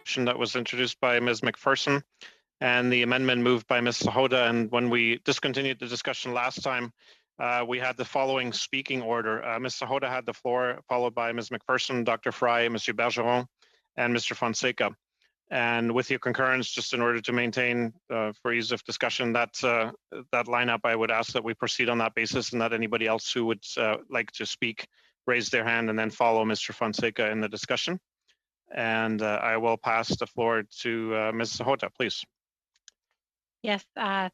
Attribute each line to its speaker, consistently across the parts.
Speaker 1: motion that was introduced by Ms. McPherson and the amendment moved by Ms. Sahota. And when we discontinued the discussion last time, we had the following speaking order. Ms. Sahota had the floor, followed by Ms. McPherson, Dr. Fry, Mr. Bergeron, and Mr. Fonseca. And with your concurrence, just in order to maintain for ease of discussion that lineup, I would ask that we proceed on that basis, and that anybody else who would like to speak raise their hand and then follow Mr. Fonseca in the discussion. And I will pass the floor to Ms. Sahota, please.
Speaker 2: Yes,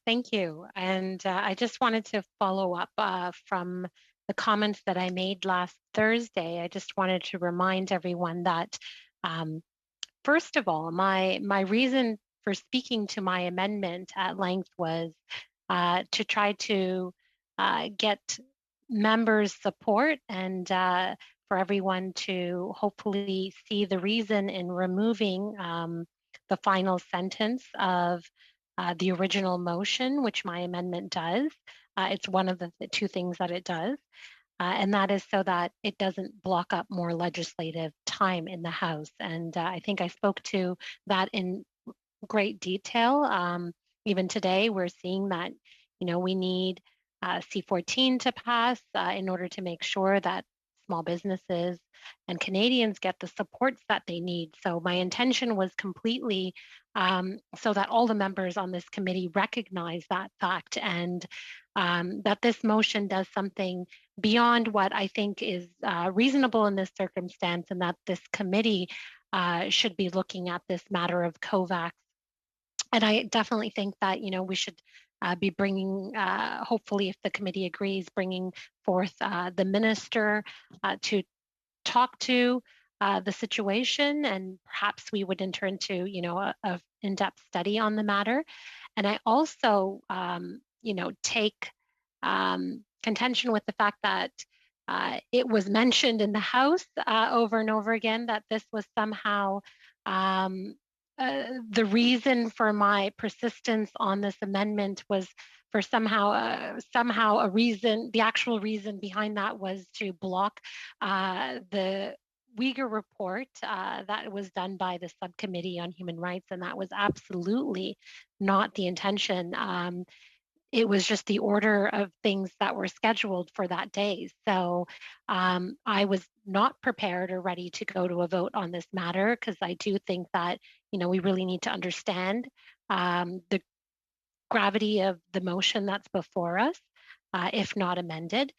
Speaker 2: thank you. And I just wanted to follow up from the comments that I made last Thursday. I just wanted to remind everyone that, first of all, my reason for speaking to my amendment at length was to try to get members' support and for everyone to hopefully see the reason in removing the final sentence of the original motion, which my amendment does. It's one of the two things that it does. And that is so that it doesn't block up more legislative time in the House. And I think I spoke to that in great detail. Even today, we're seeing that, we need C-14 to pass in order to make sure that small businesses and Canadians get the supports that they need. So my intention was completely so that all the members on this committee recognize that fact and that this motion does something beyond what I think is reasonable in this circumstance, and that this committee should be looking at this matter of COVAX. And I definitely think that, we should be bringing, hopefully if the committee agrees, bringing forth the minister to talk to the situation, and perhaps we would enter into, a in-depth study on the matter. And I also, take contention with the fact that it was mentioned in the House over and over again that this was somehow the reason for my persistence on this amendment was for somehow a reason. The actual reason behind that was to block the Uyghur report that was done by the Subcommittee on Human Rights, and that was absolutely not the intention. It was just the order of things that were scheduled for that day. So I was not prepared or ready to go to a vote on this matter, because I do think that, we really need to understand the gravity of the motion that's before us, if not amended.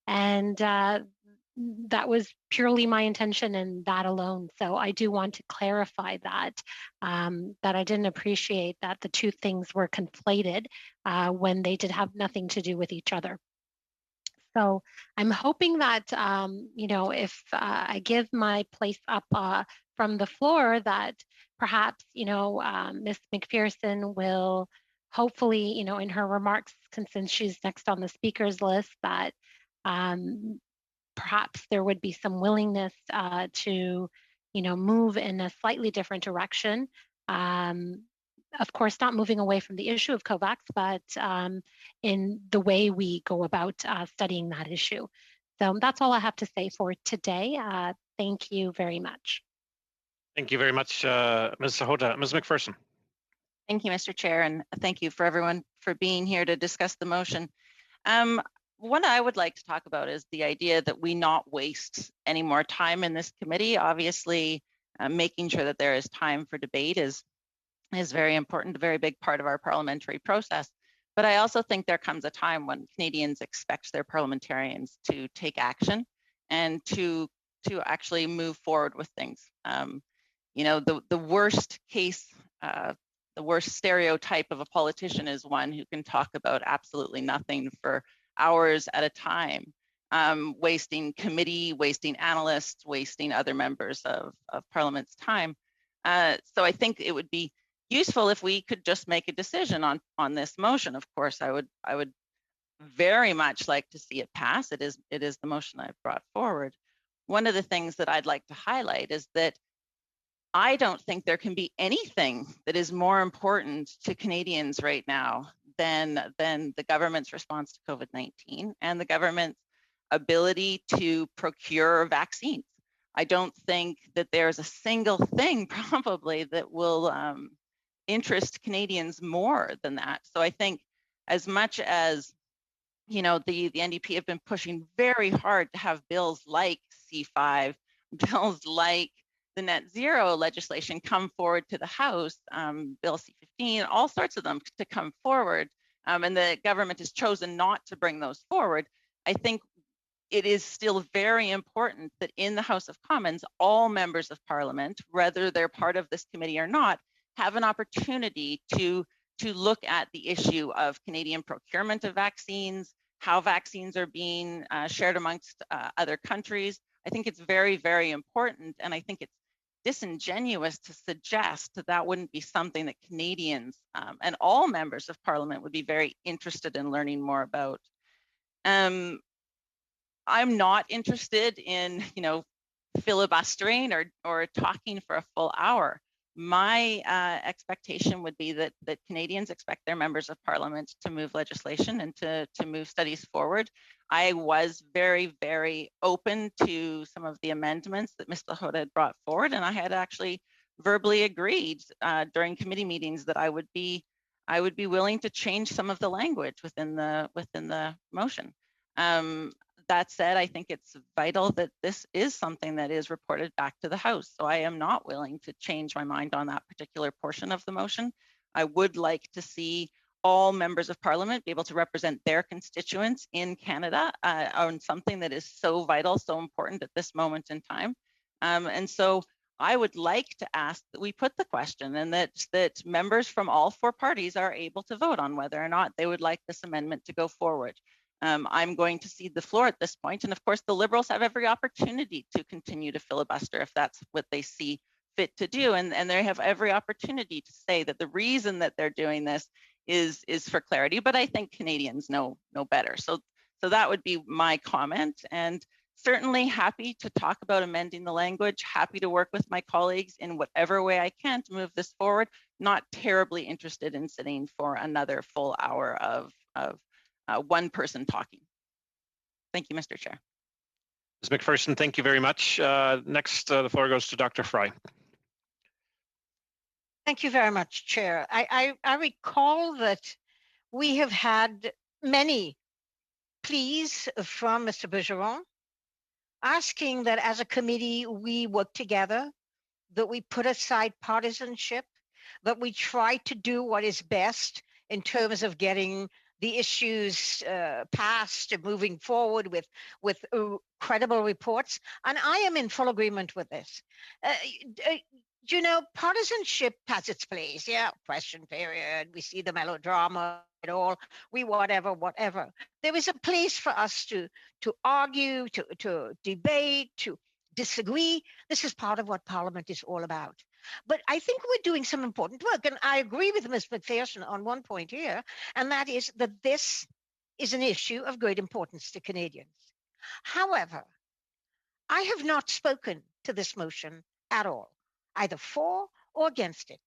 Speaker 2: And that was purely my intention and that alone. So I do want to clarify that I didn't appreciate that the two things were conflated when they did have nothing to do with each other. So I'm hoping that, if I give my place up from the floor, that perhaps, Ms. McPherson will hopefully, in her remarks, since she's next on the speakers list, that perhaps there would be some willingness to, move in a slightly different direction. Of course, not moving away from the issue of COVAX, but in the way we go about studying that issue. So that's all I have to say for today. Thank you very much.
Speaker 1: Thank you very much, Ms. Sahota. Ms. McPherson.
Speaker 3: Thank you, Mr. Chair, and thank you for everyone for being here to discuss the motion. What I would like to talk about is the idea that we not waste any more time in this committee. Obviously, making sure that there is time for debate is very important, a very big part of our parliamentary process. But I also think there comes a time when Canadians expect their parliamentarians to take action and to actually move forward with things. The worst case, the worst stereotype of a politician is one who can talk about absolutely nothing for hours at a time, wasting committee, wasting analysts, wasting other members of Parliament's time. So I think it would be useful if we could just make a decision on this motion. Of course, I would very much like to see it pass. It is the motion I've brought forward. One of the things that I'd like to highlight is that I don't think there can be anything that is more important to Canadians right now than the government's response to COVID-19 and the government's ability to procure vaccines. I don't think that there's a single thing probably that will interest Canadians more than that. So I think as much as the NDP have been pushing very hard to have bills like C5, bills like the net zero legislation come forward to the House, Bill C15, all sorts of them to come forward, and the government has chosen not to bring those forward. I think it is still very important that in the House of Commons, all members of Parliament, whether they're part of this committee or not, have an opportunity to look at the issue of Canadian procurement of vaccines, how vaccines are being shared amongst other countries. I think it's very, very important, and I think it's disingenuous to suggest that that wouldn't be something that Canadians and all members of Parliament would be very interested in learning more about. I'm not interested in, filibustering or talking for a full hour. My expectation would be that Canadians expect their members of Parliament to move legislation and to move studies forward. I was very, very open to some of the amendments that Ms. Lahota had brought forward, and I had actually verbally agreed during committee meetings that I would be willing to change some of the language within the motion. That said, I think it's vital that this is something that is reported back to the House. So I am not willing to change my mind on that particular portion of the motion. I would like to see all members of Parliament be able to represent their constituents in Canada on something that is so vital, so important at this moment in time. And so I would like to ask that we put the question and that members from all four parties are able to vote on whether or not they would like this amendment to go forward. I'm going to cede the floor at this point. And of course, the Liberals have every opportunity to continue to filibuster if that's what they see fit to do. And they have every opportunity to say that the reason that they're doing this is for clarity. But I think Canadians know better. So that would be my comment. And certainly happy to talk about amending the language, happy to work with my colleagues in whatever way I can to move this forward. Not terribly interested in sitting for another full hour of one person talking. Thank you, Mr. Chair.
Speaker 1: Ms. McPherson, thank you very much. Next, the floor goes to Dr. Fry.
Speaker 4: Thank you very much, Chair. I recall that we have had many pleas from Mr. Bergeron asking that as a committee we work together, that we put aside partisanship, that we try to do what is best in terms of getting the issues passed and moving forward with credible reports. And I am in full agreement with this. Partisanship has its place. Yeah, question period. We see the melodrama at all. We whatever. There is a place for us to argue, to debate, to disagree. This is part of what Parliament is all about. But I think we're doing some important work. And I agree with Ms. McPherson on one point here, and that is that this is an issue of great importance to Canadians. However, I have not spoken to this motion at all, either for or against it.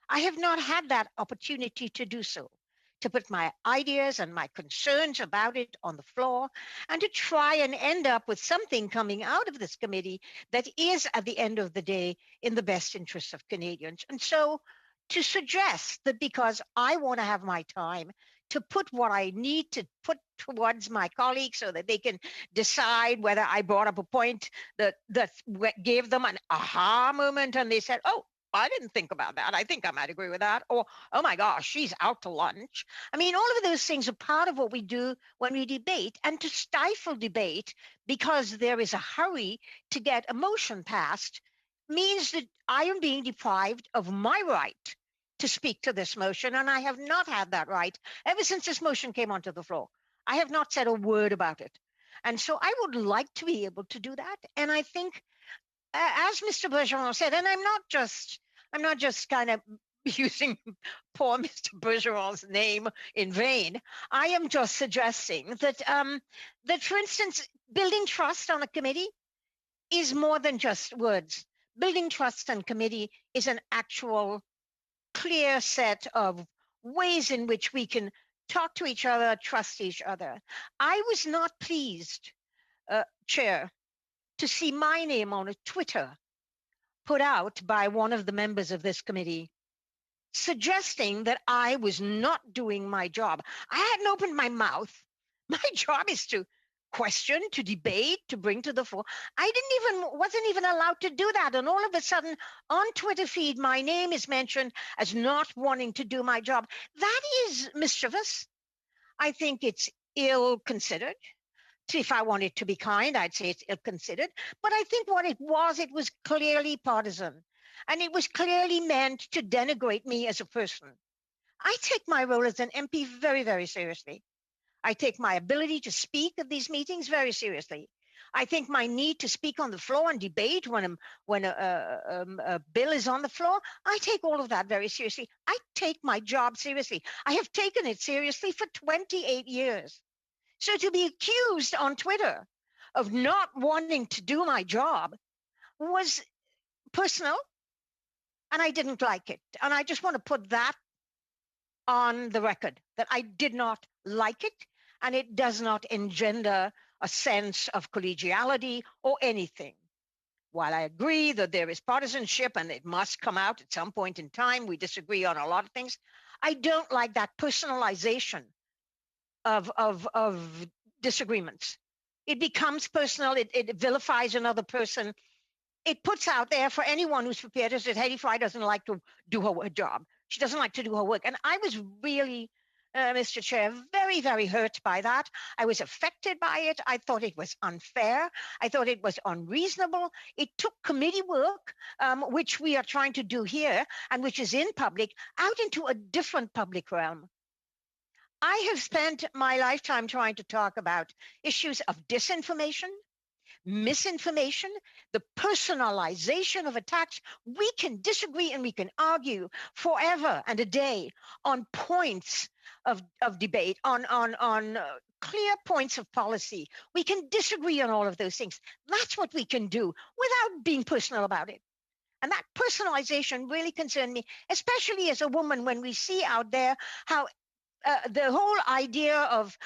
Speaker 4: I have not had that opportunity to do so, to put my ideas and my concerns about it on the floor and to try and end up with something coming out of this committee that is, at the end of the day, in the best interests of Canadians. And so to suggest that because I want to have my time to put what I need to put towards my colleagues so that they can decide whether I brought up a point that gave them an aha moment and they said, oh, I didn't think about that. I think I might agree with that. Or, oh my gosh, she's out to lunch. I mean, all of those things are part of what we do when we debate. And to stifle debate because there is a hurry to get a motion passed means that I am being deprived of my right to speak to this motion. And I have not had that right ever since this motion came onto the floor. I have not said a word about it. And so I would like to be able to do that. And I think, as Mr. Bergeron said, and I'm not just kind of using poor Mr. Bergeron's name in vain. I am just suggesting that, for instance, building trust on a committee is more than just words. Building trust on committee is an actual clear set of ways in which we can talk to each other, trust each other. I was not pleased, Chair, to see my name on a Twitter put out by one of the members of this committee suggesting that I was not doing my job. I hadn't opened my mouth. My job is to question, to debate, to bring to the fore. Wasn't even allowed to do that. And all of a sudden on Twitter feed, my name is mentioned as not wanting to do my job. That is mischievous. I think it's ill-considered. If I wanted to be kind, I'd say it's ill-considered. But I think what it was clearly partisan. And it was clearly meant to denigrate me as a person. I take my role as an MP very, very seriously. I take my ability to speak at these meetings very seriously. I think my need to speak on the floor and debate when a bill is on the floor, I take all of that very seriously. I take my job seriously. I have taken it seriously for 28 years. So to be accused on Twitter of not wanting to do my job was personal, and I didn't like it. And I just want to put that on the record, that I did not like it, and it does not engender a sense of collegiality or anything. While I agree that there is partisanship and it must come out at some point in time, we disagree on a lot of things, I don't like that personalization of disagreements. It becomes personal, it vilifies another person. It puts out there for anyone who's prepared to say, Hedy Fry doesn't like to do her job. She doesn't like to do her work. And I was really, Mr. Chair, very, very hurt by that. I was affected by it. I thought it was unfair. I thought it was unreasonable. It took committee work, which we are trying to do here and which is in public, out into a different public realm. I have spent my lifetime trying to talk about issues of disinformation, misinformation, the personalization of attacks. We can disagree and we can argue forever and a day on points of debate, on clear points of policy. We can disagree on all of those things. That's what we can do without being personal about it. And that personalization really concerned me, especially as a woman, when we see out there how the whole idea of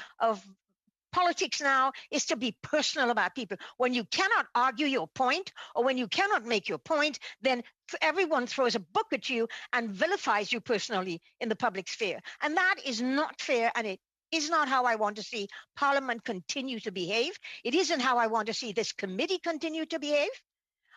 Speaker 4: politics now is to be personal about people. When you cannot argue your point, or when you cannot make your point, then everyone throws a book at you and vilifies you personally in the public sphere. And that is not fair, and it is not how I want to see Parliament continue to behave. It isn't how I want to see this committee continue to behave.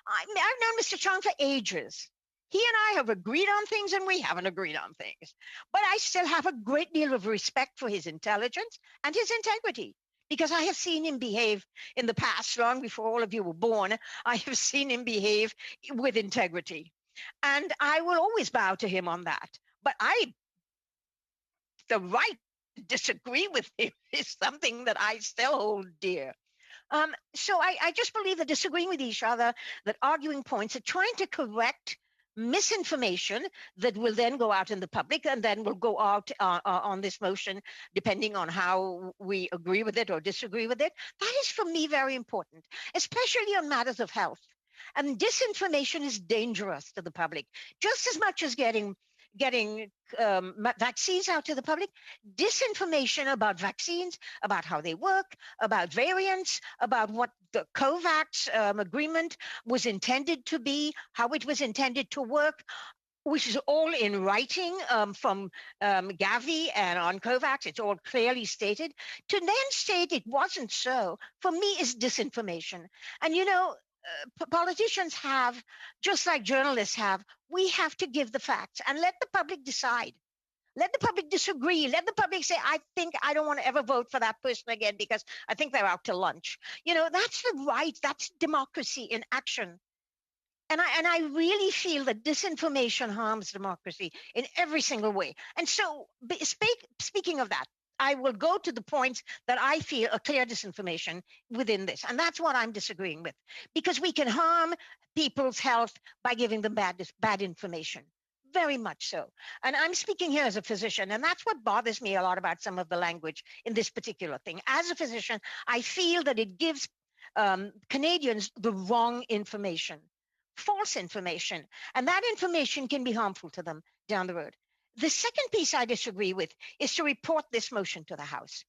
Speaker 4: I've known Mr. Chong for ages. He and I have agreed on things and we haven't agreed on things. But I still have a great deal of respect for his intelligence and his integrity, because I have seen him behave in the past, long before all of you were born. I have seen him behave with integrity. And I will always bow to him on that. But the right to disagree with him is something that I still hold dear. So I just believe that disagreeing with each other, that arguing points, that trying to correct misinformation that will then go out in the public and then will go out on this motion, depending on how we agree with it or disagree with it. That is, for me, very important, especially on matters of health. And disinformation is dangerous to the public, just as much as getting vaccines out to the public. Disinformation about vaccines, about how they work, about variants, about what the COVAX agreement was intended to be, how it was intended to work, which is all in writing from Gavi and on COVAX. It's all clearly stated. To then state it wasn't so, for me, is disinformation. And you know, politicians have, just like journalists have, we have to give the facts and let the public decide. Let the public disagree. Let the public say, I think I don't want to ever vote for that person again because I think they're out to lunch. You know, that's the right, that's democracy in action. And I really feel that disinformation harms democracy in every single way. And so speaking of that, I will go to the points that I feel are clear disinformation within this. And that's what I'm disagreeing with, because we can harm people's health by giving them bad information. Very much so. And I'm speaking here as a physician, and that's what bothers me a lot about some of the language in this particular thing. As a physician, I feel that it gives Canadians the wrong information, false information, and that information can be harmful to them down the road. The second piece I disagree with is to report this motion to the House.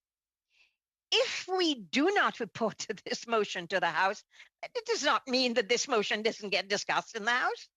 Speaker 4: if we do not report this motion to the House, it does not mean that this motion doesn't get discussed in the House.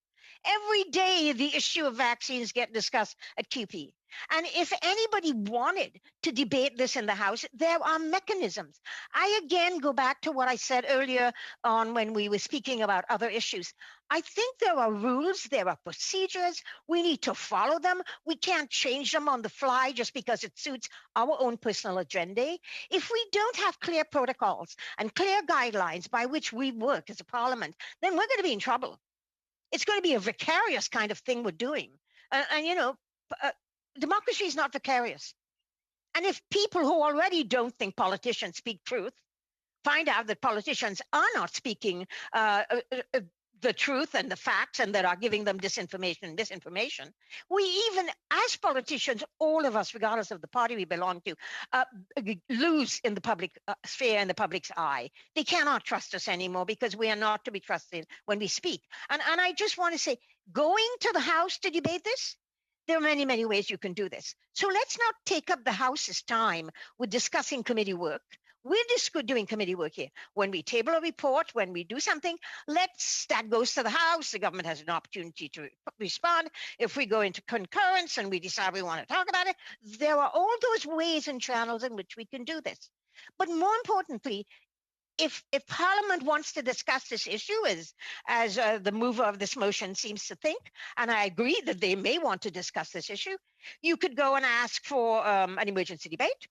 Speaker 4: Every day, the issue of vaccines get discussed at QP. And if anybody wanted to debate this in the House, there are mechanisms. I again go back to what I said earlier on when we were speaking about other issues. I think there are rules, there are procedures. We need to follow them. We can't change them on the fly just because it suits our own personal agenda. If we don't have clear protocols and clear guidelines by which we work as a parliament, then we're going to be in trouble. It's going to be a vicarious kind of thing we're doing. And you know, democracy is not vicarious. And if people who already don't think politicians speak truth find out that politicians are not speaking the truth and the facts and that are giving them disinformation and misinformation, we even, as politicians, all of us, regardless of the party we belong to, lose in the public sphere and the public's eye. They cannot trust us anymore because we are not to be trusted when we speak. And I just want to say, going to the House to debate this, there are many, many ways you can do this. So let's not take up the House's time with discussing committee work. We're just doing committee work here. When we table a report, when we do something, that goes to the House. The government has an opportunity to respond. If we go into concurrence and we decide we want to talk about it, there are all those ways and channels in which we can do this. But more importantly, if Parliament wants to discuss this issue, as the mover of this motion seems to think, and I agree that they may want to discuss this issue, you could go and ask for an emergency debate.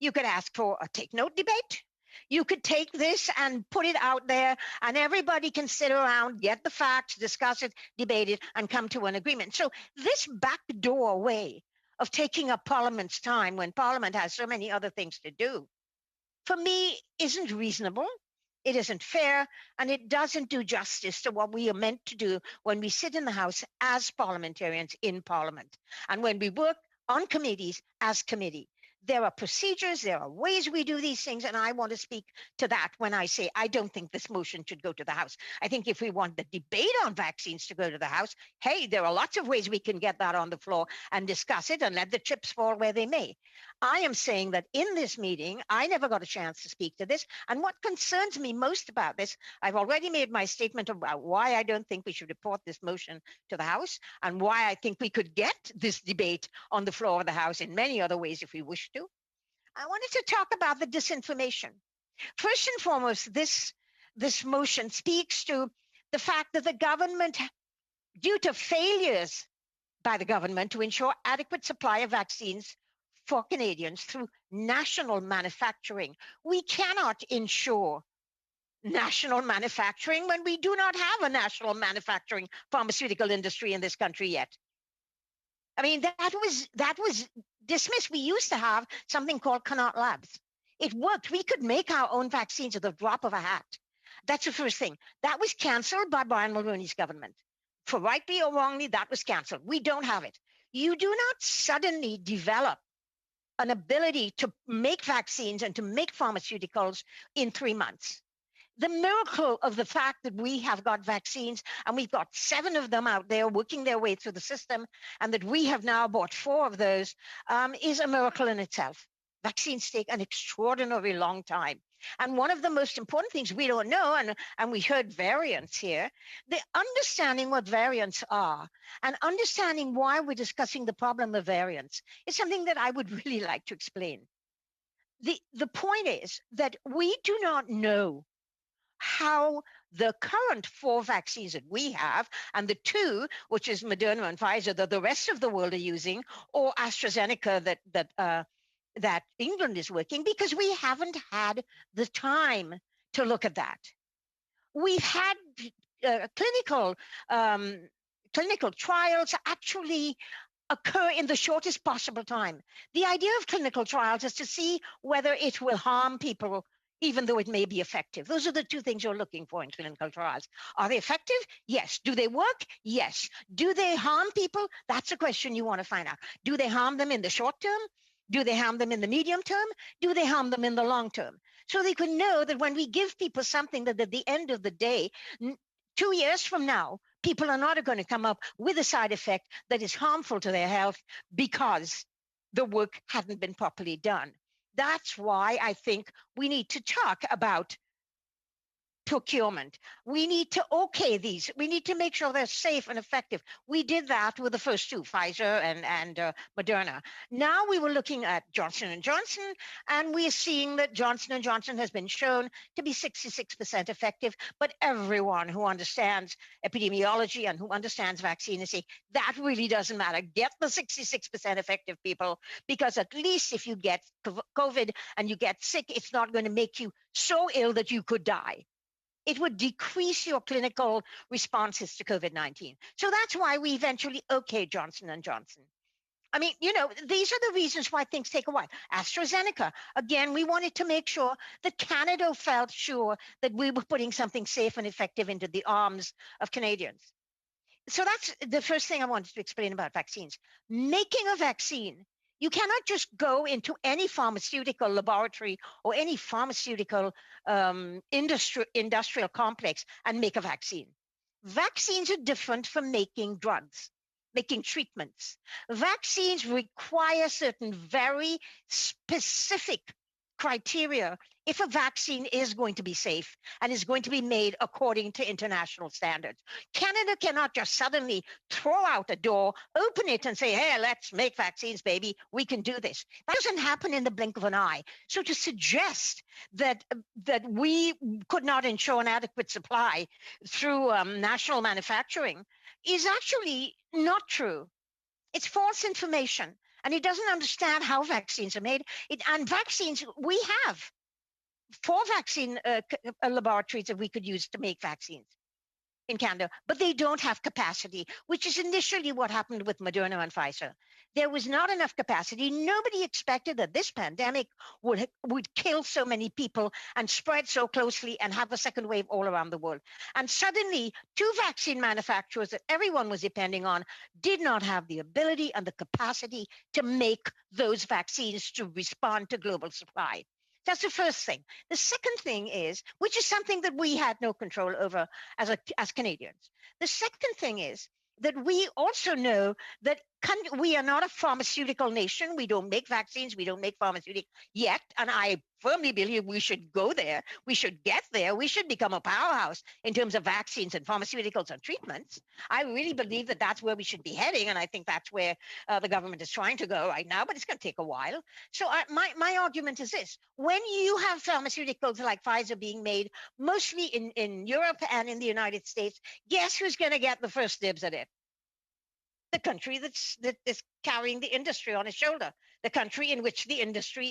Speaker 4: You could ask for a take note debate. You could take this and put it out there and everybody can sit around, get the facts, discuss it, debate it, and come to an agreement. So this backdoor way of taking up Parliament's time when Parliament has so many other things to do, for me, isn't reasonable. It isn't fair, and it doesn't do justice to what we are meant to do when we sit in the House as parliamentarians in Parliament and when we work on committees as committee. There are procedures, there are ways we do these things, and I want to speak to that when I say I don't think this motion should go to the House. I think if we want the debate on vaccines to go to the House, hey, there are lots of ways we can get that on the floor and discuss it and let the chips fall where they may. I am saying that in this meeting, I never got a chance to speak to this, and what concerns me most about this, I've already made my statement about why I don't think we should report this motion to the House and why I think we could get this debate on the floor of the House in many other ways if we wish to. I wanted to talk about the disinformation. First and foremost, this motion speaks to the fact that the government, due to failures by the government to ensure adequate supply of vaccines for Canadians through national manufacturing, we cannot ensure national manufacturing when we do not have a national manufacturing pharmaceutical industry in this country yet. I mean, that was dismissed. We used to have something called Connaught Labs. It worked. We could make our own vaccines at the drop of a hat. That's the first thing. That was canceled by Brian Mulroney's government. For rightly or wrongly, that was canceled. We don't have it. You do not suddenly develop an ability to make vaccines and to make pharmaceuticals in 3 months. The miracle of the fact that we have got vaccines and we've got 7 of them out there working their way through the system and that we have now bought 4 of those is a miracle in itself. Vaccines take an extraordinarily long time. And one of the most important things we don't know, and we heard variants here, the understanding what variants are and understanding why we're discussing the problem of variants is something that I would really like to explain. The point is that we do not know how the current 4 vaccines that we have and the 2, which is Moderna and Pfizer, that the rest of the world are using, or AstraZeneca that England is working, because we haven't had the time to look at that. We've had clinical trials actually occur in the shortest possible time. The idea of clinical trials is to see whether it will harm people even though it may be effective. Those are the 2 things you're looking for in clinical trials. Are they effective? Yes. Do they work? Yes. Do they harm people? That's a question you want to find out. Do they harm them in the short term? Do they harm them in the medium term? Do they harm them in the long term? So they can know that when we give people something that at the end of the day, 2 years from now, people are not going to come up with a side effect that is harmful to their health because the work hadn't been properly done. That's why I think we need to talk about procurement. We need to okay these. We need to make sure they're safe and effective. We did that with the first two, Pfizer and Moderna. Now we were looking at Johnson & Johnson, and we're seeing that Johnson & Johnson has been shown to be 66% effective, but everyone who understands epidemiology and who understands vaccine is saying that really doesn't matter. Get the 66% effective, people, because at least if you get COVID and you get sick, it's not going to make you so ill that you could die. It would decrease your clinical responses to COVID-19. So that's why we eventually okayed Johnson & Johnson. I mean, these are the reasons why things take a while. AstraZeneca, again, we wanted to make sure that Canada felt sure that we were putting something safe and effective into the arms of Canadians. So that's the first thing I wanted to explain about vaccines. Making a vaccine, you cannot just go into any pharmaceutical laboratory or any pharmaceutical industrial complex and make a vaccine. Vaccines are different from making drugs, making treatments. Vaccines require certain very specific criteria if a vaccine is going to be safe and is going to be made according to international standards. Canada cannot just suddenly throw out a door, open it and say, hey, let's make vaccines, baby. We can do this. That doesn't happen in the blink of an eye. So to suggest that we could not ensure an adequate supply through national manufacturing is actually not true. It's false information. And it doesn't understand how vaccines are made. And vaccines, we have 4 vaccine laboratories that we could use to make vaccines in Canada, but they don't have capacity, which is initially what happened with Moderna and Pfizer. There was not enough capacity. Nobody expected that this pandemic would kill so many people and spread so closely and have a second wave all around the world. And suddenly, 2 vaccine manufacturers that everyone was depending on did not have the ability and the capacity to make those vaccines to respond to global supply. That's the first thing. The second thing is, which is something that we had no control over as Canadians. The second thing is that we also know that we are not a pharmaceutical nation. We don't make vaccines. We don't make pharmaceuticals yet. And I firmly believe we should go there. We should get there. We should become a powerhouse in terms of vaccines and pharmaceuticals and treatments. I really believe that that's where we should be heading. And I think that's where the government is trying to go right now, but it's going to take a while. So my argument is this. When you have pharmaceuticals like Pfizer being made mostly in Europe and in the United States, guess who's going to get the first dibs at it? The country that is carrying the industry on its shoulder, the country in which the industry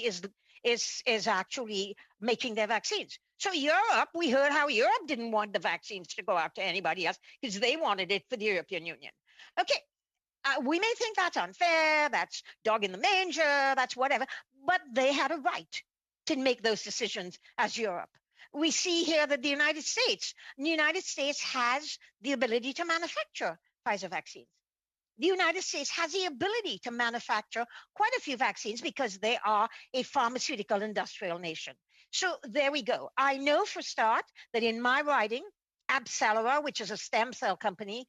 Speaker 4: is actually making their vaccines. So Europe, we heard how Europe didn't want the vaccines to go out to anybody else because they wanted it for the European Union. Okay, we may think that's unfair, that's dog in the manger, that's whatever, but they had a right to make those decisions as Europe. We see here that the United States has the ability to manufacture Pfizer vaccines. The United States has the ability to manufacture quite a few vaccines because they are a pharmaceutical industrial nation. So there we go. I know for a start that in my riding, AbCellera, which is a stem cell company,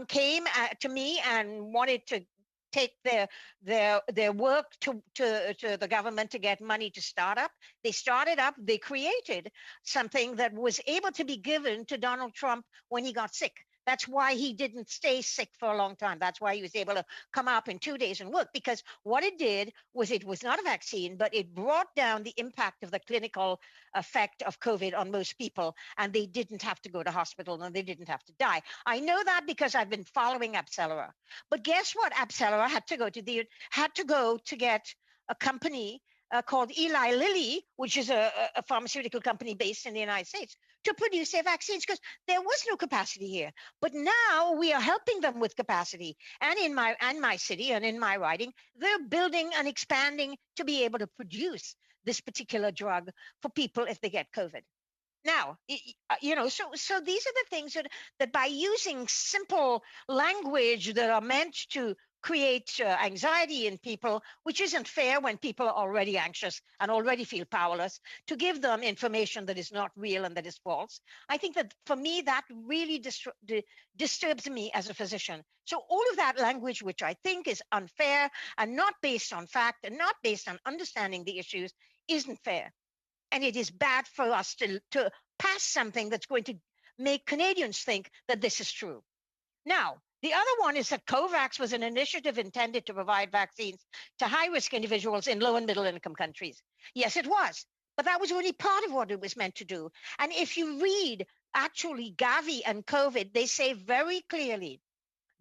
Speaker 4: came to me and wanted to take their work to the government to get money to start up. They started up, they created something that was able to be given to Donald Trump when he got sick. That's why he didn't stay sick for a long time. That's why he was able to come up in 2 days and work, because what it did was it was not a vaccine, but it brought down the impact of the clinical effect of COVID on most people, and they didn't have to go to hospital and they didn't have to die. I know that because I've been following AbCellera. But guess what? AbCellera had to go to get a company called Eli Lilly, which is a pharmaceutical company based in the United States, to produce their vaccines because there was no capacity here. But now we are helping them with capacity. And in my city and in my riding, they're building and expanding to be able to produce this particular drug for people if they get COVID. Now, so these are the things that by using simple language that are meant to create anxiety in people, which isn't fair when people are already anxious and already feel powerless, to give them information that is not real and that is false. I think that for me, that really disturbs me as a physician. So all of that language, which I think is unfair and not based on fact and not based on understanding the issues, isn't fair. And it is bad for us to pass something that's going to make Canadians think that this is true. Now, the other one is that COVAX was an initiative intended to provide vaccines to high-risk individuals in low and middle-income countries. Yes, it was, but that was only part of what it was meant to do. And if you read actually Gavi and COVID, they say very clearly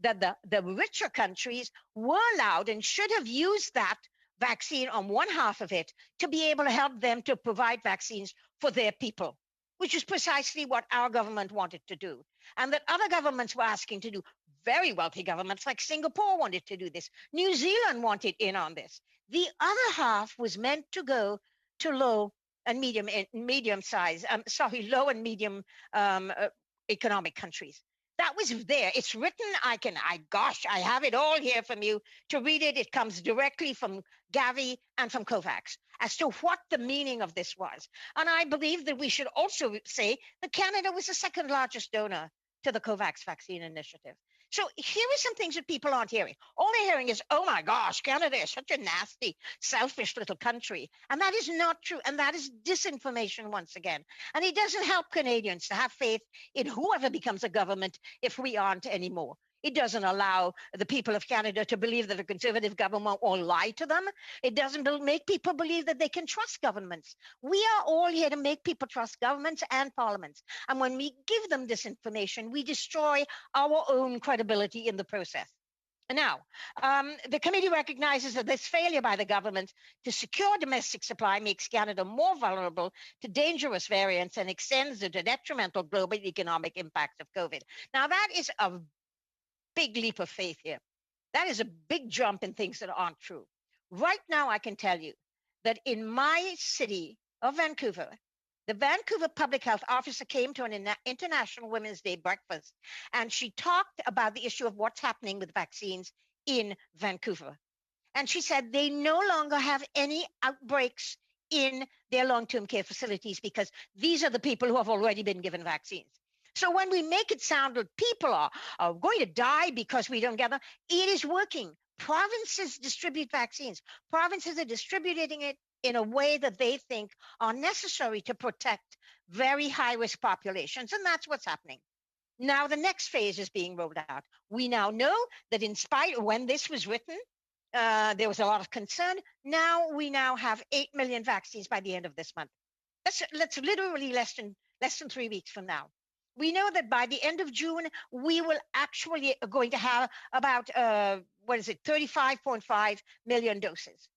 Speaker 4: that the richer countries were allowed and should have used that vaccine on one half of it to be able to help them to provide vaccines for their people, which is precisely what our government wanted to do. And that other governments were asking to do. Very wealthy governments like Singapore wanted to do this. New Zealand wanted in on this. The other half was meant to go to low and medium economic countries. That was there. It's written. I have it all here from you to read it. It comes directly from Gavi and from COVAX as to what the meaning of this was. And I believe that we should also say that Canada was the second largest donor to the COVAX vaccine initiative. So here are some things that people aren't hearing. All they're hearing is, oh my gosh, Canada is such a nasty, selfish little country. And that is not true. And that is disinformation once again. And it doesn't help Canadians to have faith in whoever becomes a government if we aren't anymore. It doesn't allow the people of Canada to believe that a Conservative government will lie to them. It doesn't make people believe that they can trust governments. We are all here to make people trust governments and parliaments. And when we give them this information, we destroy our own credibility in the process. Now, the committee recognizes that this failure by the government to secure domestic supply makes Canada more vulnerable to dangerous variants and extends the detrimental global economic impacts of COVID. Now, that is a big leap of faith here. That is a big jump in things that aren't true. Right now, I can tell you that in my city of Vancouver, the Vancouver Public Health Officer came to an International Women's Day breakfast, and she talked about the issue of what's happening with vaccines in Vancouver. And she said they no longer have any outbreaks in their long-term care facilities because these are the people who have already been given vaccines. So when we make it sound that people are going to die because we don't get them, it is working. Provinces distribute vaccines. Provinces are distributing it in a way that they think are necessary to protect very high-risk populations, and that's what's happening. Now the next phase is being rolled out. We now know that in spite of when this was written, there was a lot of concern. Now we have 8 million vaccines by the end of this month. That's literally less than 3 weeks from now. We know that by the end of June, we will actually going to have about 35.5 million doses.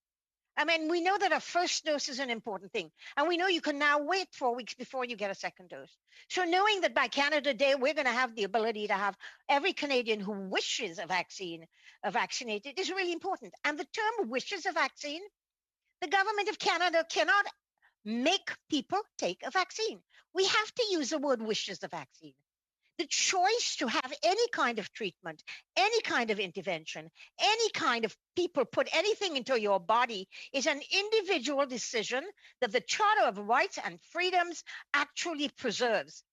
Speaker 4: I mean, we know that a first dose is an important thing. And we know you can now wait 4 weeks before you get a second dose. So knowing that by Canada Day, we're going to have the ability to have every Canadian who wishes a vaccine vaccinated is really important. And the term wishes a vaccine, the government of Canada cannot make people take a vaccine. We have to use the word wishes the vaccine. The choice to have any kind of treatment, any kind of intervention, any kind of people put anything into your body is an individual decision that the Charter of Rights and Freedoms actually preserves.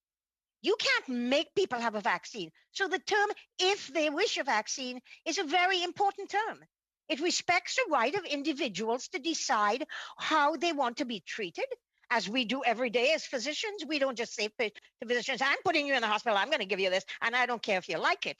Speaker 4: You can't make people have a vaccine. So the term, if they wish a vaccine, is a very important term. It respects the right of individuals to decide how they want to be treated, as we do every day as physicians. We don't just say to physicians, I'm putting you in the hospital, I'm going to give you this, and I don't care if you like it.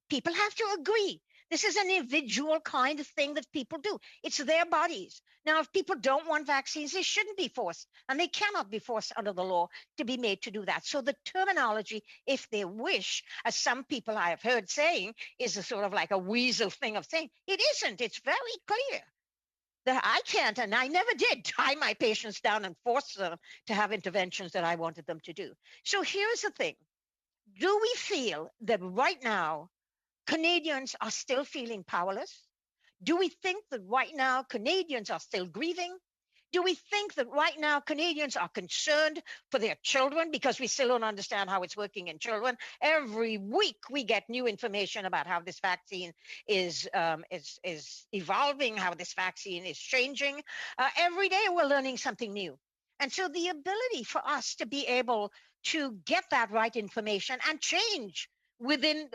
Speaker 4: People have to agree. This is an individual kind of thing that people do. It's their bodies. Now, if people don't want vaccines, they shouldn't be forced, and they cannot be forced under the law to be made to do that. So the terminology, if they wish, as some people I have heard saying, is a sort of like a weasel thing of saying, it isn't. It's very clear that I can't, and I never did, tie my patients down and force them to have interventions that I wanted them to do. So here's the thing. Do we feel that right now Canadians are still feeling powerless? Do we think that right now Canadians are still grieving? Do we think that right now Canadians are concerned for their children because we still don't understand how it's working in children? Every week we get new information about how this vaccine is evolving, how this vaccine is changing. Every day we're learning something new. And so the ability for us to be able to get that right information and change within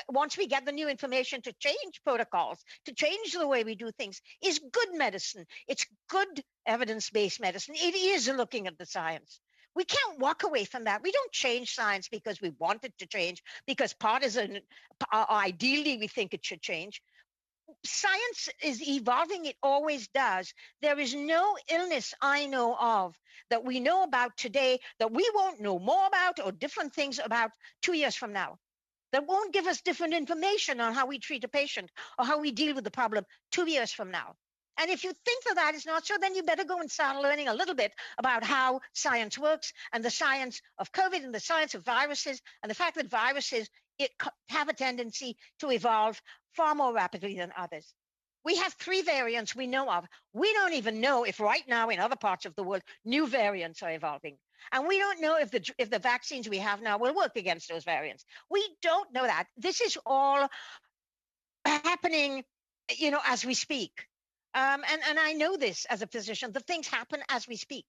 Speaker 4: once we get the new information to change protocols, to change the way we do things, is good medicine. It's good evidence-based medicine. It is looking at the science. We can't walk away from that. We don't change science because we want it to change, because partisan, ideally we think it should change. Science is evolving. It always does. There is no illness I know of that we know about today that we won't know more about, or different things about 2 years from now, that won't give us different information on how we treat a patient or how we deal with the problem 2 years from now. And if you think that is not so, then you better go and start learning a little bit about how science works, and the science of COVID, and the science of viruses, and the fact that viruses have a tendency to evolve far more rapidly than others. We have 3 variants we know of. We don't even know if right now in other parts of the world, new variants are evolving. And we don't know if the vaccines we have now will work against those variants. We don't know that. This is all happening, as we speak. And I know this as a physician, the things happen as we speak.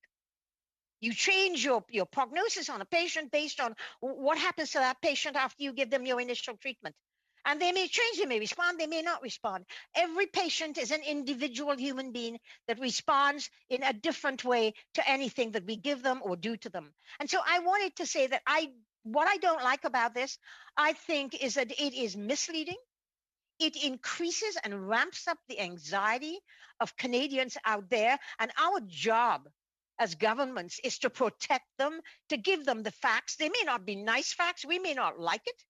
Speaker 4: You change your prognosis on a patient based on what happens to that patient after you give them your initial treatment. And they may change, they may respond, they may not respond. Every patient is an individual human being that responds in a different way to anything that we give them or do to them. And so I wanted to say that what I don't like about this, I think, is that it is misleading. It increases and ramps up the anxiety of Canadians out there. And our job as governments is to protect them, to give them the facts. They may not be nice facts. We may not like it.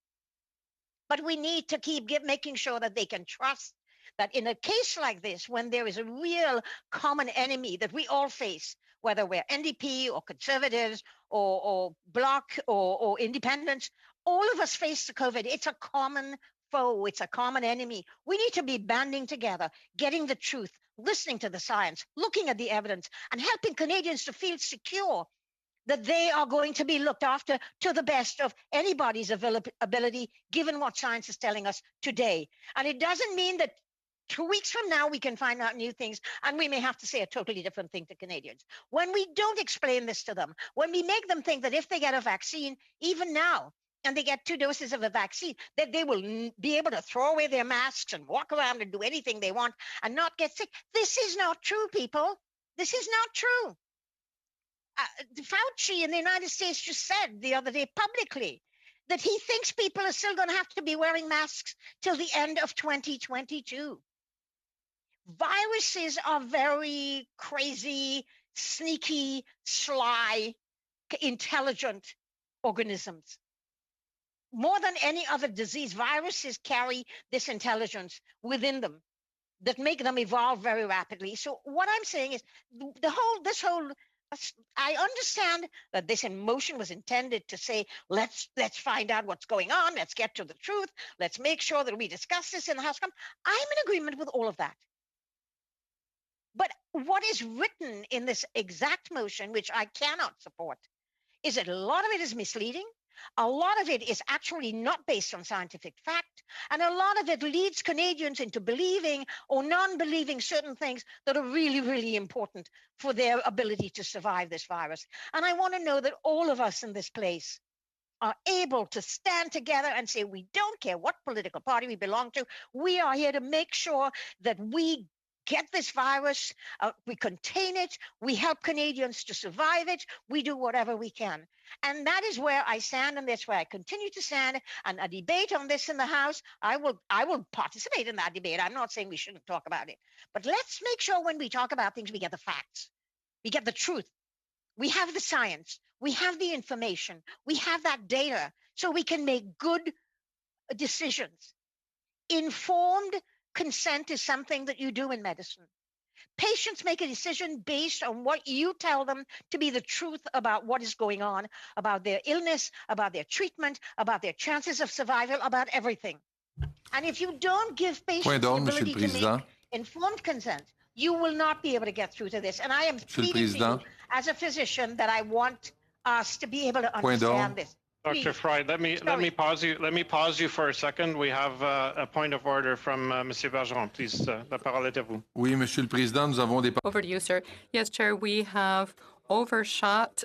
Speaker 4: But we need to keep making sure that they can trust that in a case like this, when there is a real common enemy that we all face, whether we're NDP or Conservatives or Bloc or Independents, all of us face the COVID. It's a common foe. It's a common enemy. We need to be banding together, getting the truth, listening to the science, looking at the evidence, and helping Canadians to feel secure that they are going to be looked after to the best of anybody's ability, given what science is telling us today. And it doesn't mean that 2 weeks from now we can find out new things and we may have to say a totally different thing to Canadians. When we don't explain this to them, when we make them think that if they get a vaccine, even now, and they get 2 doses of a vaccine, that they will be able to throw away their masks and walk around and do anything they want and not get sick. This is not true, people. This is not true. Fauci in the United States just said the other day publicly that he thinks people are still going to have to be wearing masks till the end of 2022. Viruses are very crazy, sneaky, sly, intelligent organisms. More than any other disease, viruses carry this intelligence within them that make them evolve very rapidly. So what I'm saying is I understand that this motion was intended to say, let's find out what's going on. Let's get to the truth. Let's make sure that we discuss this in the House. I'm in agreement with all of that. But what is written in this exact motion, which I cannot support, is that a lot of it is misleading. A lot of it is actually not based on scientific fact. And a lot of it leads Canadians into believing or non-believing certain things that are really, really important for their ability to survive this virus. And I want to know that all of us in this place are able to stand together and say, we don't care what political party we belong to. We are here to make sure that we get this virus, we contain it, we help Canadians to survive it, we do whatever we can. And that is where I stand, and that's where I continue to stand. And a debate on this in the House, I will participate in that debate. I'm not saying we shouldn't talk about it. But let's make sure when we talk about things, we get the facts, we get the truth. We have the science, we have the information, we have that data, so we can make good decisions. Informed consent is something that you do in medicine. Patients make a decision based on what you tell them to be the truth about what is going on, about their illness, about their treatment, about their chances of survival, about everything. And if you don't give patients the ability to make informed consent, you will not be able to get through to this. And I am pleading to you as a physician that I want us to be able to understand this.
Speaker 1: Dr. Fry, let me pause you. Let me pause you for a second. We have a point of order from Monsieur Bergeron. Please, la parole est à vous.
Speaker 5: Oui, Monsieur le Président, nous avons des...
Speaker 6: Over to you, sir. Yes, Chair, we have overshot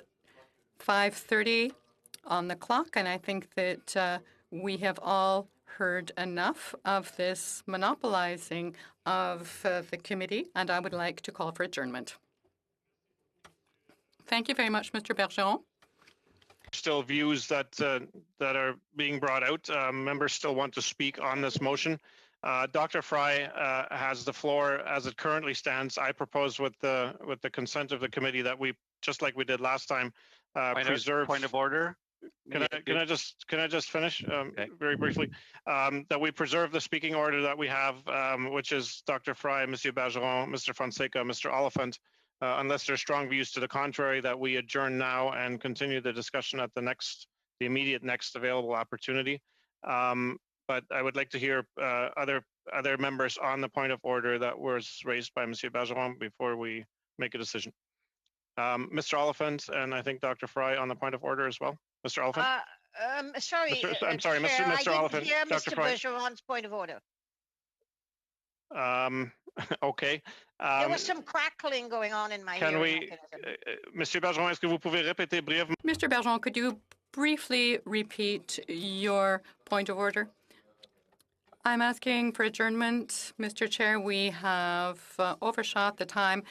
Speaker 6: 5:30 on the clock, and I think that we have all heard enough of this monopolizing of the committee, and I would like to call for adjournment. Thank you very much, Mr. Bergeron.
Speaker 1: Still views that that are being brought out. Members still want to speak on this motion. Dr. Fry has the floor as it currently stands. I propose with the consent of the committee that we, just like we did last time, preserve.
Speaker 7: Point of order.
Speaker 1: Can I just finish
Speaker 7: Okay.
Speaker 1: very briefly? That we preserve the speaking order that we have, which is Dr. Fry, Monsieur Bergeron, Mr. Fonseca, Mr. Oliphant. Unless there's strong views to the contrary, that we adjourn now and continue the discussion at the immediate next available opportunity. But I would like to hear other members on the point of order that was raised by Monsieur Bergeron before we make a decision. Mr. Oliphant, and I think Dr. Fry on the point of order as well. Mr. Oliphant?
Speaker 4: Sorry,
Speaker 1: I'm sorry,
Speaker 4: Chair, I
Speaker 1: Mr.
Speaker 4: didn't
Speaker 1: Oliphant.
Speaker 4: hear
Speaker 1: Dr.
Speaker 4: Mr.
Speaker 1: Fry.
Speaker 4: Bergeron's point of order.
Speaker 1: Okay.
Speaker 4: There was some crackling going on in my
Speaker 1: Can
Speaker 4: hearing
Speaker 1: we,
Speaker 4: mechanism.
Speaker 1: Monsieur Bergeron, est-ce que vous pouvez répéter brièvement?
Speaker 6: Mr. Bergeron, could you briefly repeat your point of order? I'm asking for adjournment. Mr. Chair, we have overshot the time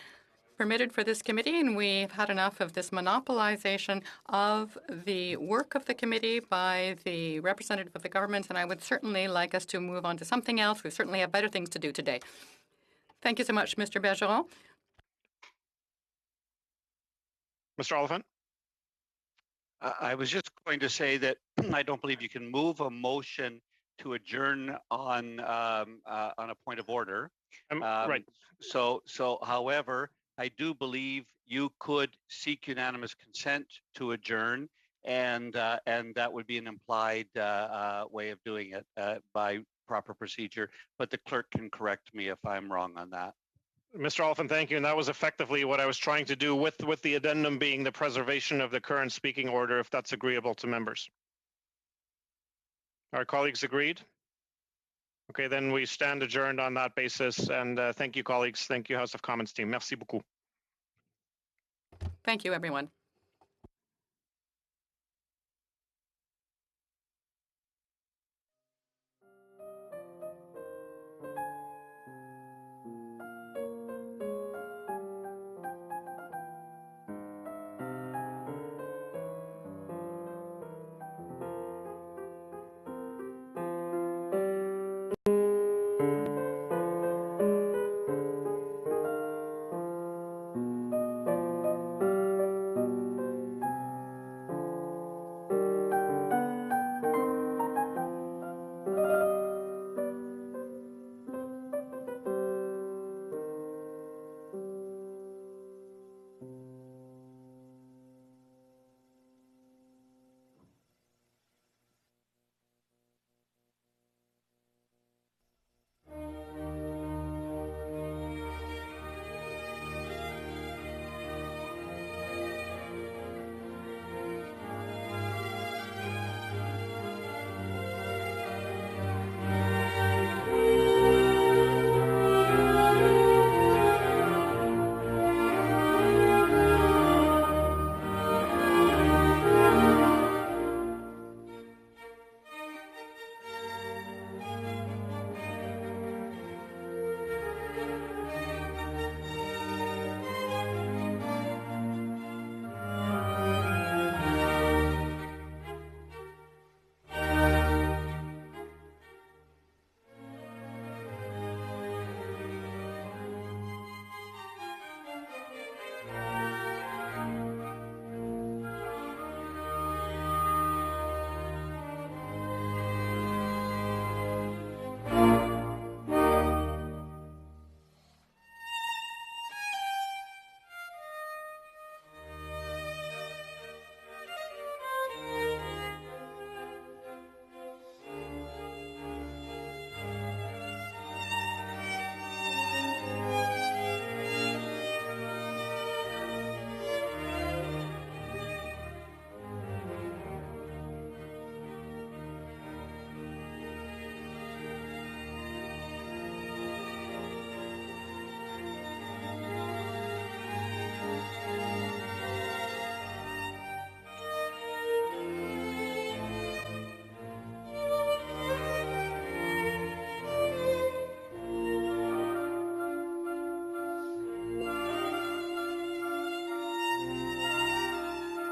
Speaker 6: permitted for this committee, and we've had enough of this monopolization of the work of the committee by the representative of the government, and I would certainly like us to move on to something else. We certainly have better things to do today. Thank you so much, Mr. Bergeron.
Speaker 1: Mr. Oliphant?
Speaker 7: I was just going to say that I don't believe you can move a motion to adjourn on a point of order.
Speaker 1: Right.
Speaker 7: So, however, I do believe you could seek unanimous consent to adjourn, and that would be an implied way of doing it by proper procedure. But the clerk can correct me if I'm wrong on that.
Speaker 1: Mr. Oliphant, thank you. And that was effectively what I was trying to do with the addendum being the preservation of the current speaking order, if that's agreeable to members. Our colleagues agreed? Okay, then we stand adjourned on that basis. And thank you, colleagues. Thank you, House of Commons team. Merci beaucoup.
Speaker 6: Thank you, everyone.